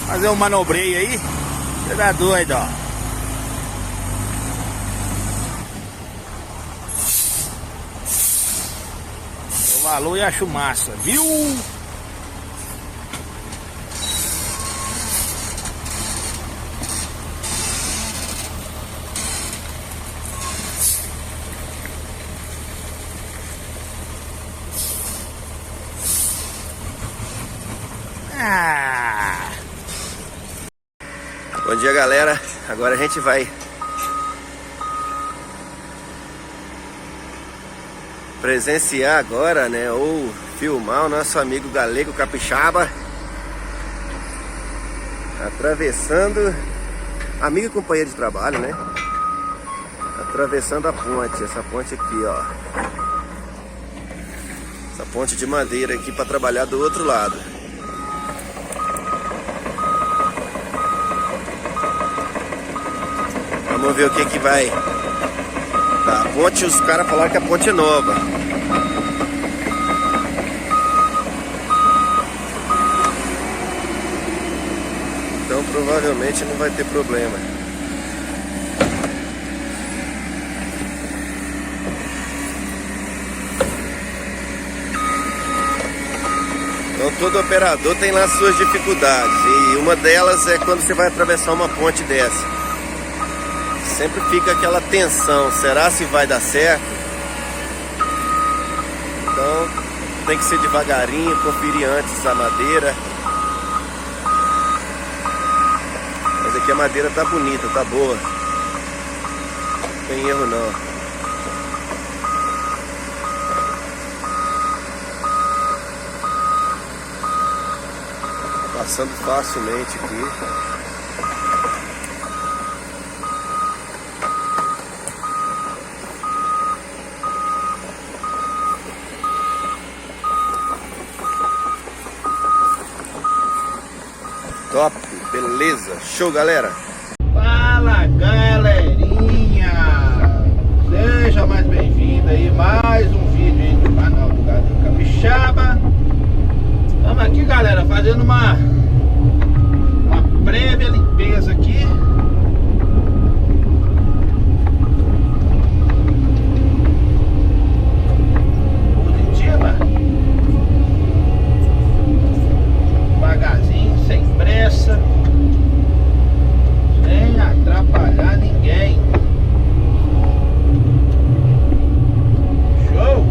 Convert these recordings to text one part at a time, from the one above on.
Fazer um manobreio aí. Você tá doido, ó. O valor e acho massa, viu? Ah. Bom dia, galera. Agora a gente vai presenciar agora, né, ou filmar o nosso amigo galego capixaba atravessando, amigo e companheiro de trabalho, né, atravessando a ponte, essa ponte aqui, ó, essa ponte de madeira aqui para trabalhar do outro lado. Vamos ver o que que vai dar. A ponte, os caras falaram que a ponte é nova. Então provavelmente não vai ter problema. Então todo operador tem lá suas dificuldades. E uma delas é quando você vai atravessar uma ponte dessa. Sempre fica aquela tensão, será se vai dar certo? Então tem que ser devagarinho, conferir antes a madeira. Mas aqui a madeira tá bonita, tá boa. Não tem erro não. Passando facilmente aqui. Top, beleza, show, galera. Fala, galerinha, seja mais bem-vindo aí, mais um vídeo aí do canal do Galego Capixaba. Estamos aqui, galera, fazendo uma prévia limpeza aqui. Positiva. Devagarzinho, sem pressa, sem atrapalhar ninguém. Show!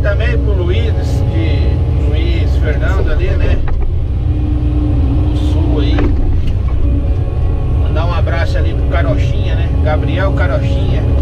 também pro Luiz Fernando ali, né? Do Sul aí. Mandar um abraço ali pro Carochinha, né? Gabriel Carochinha.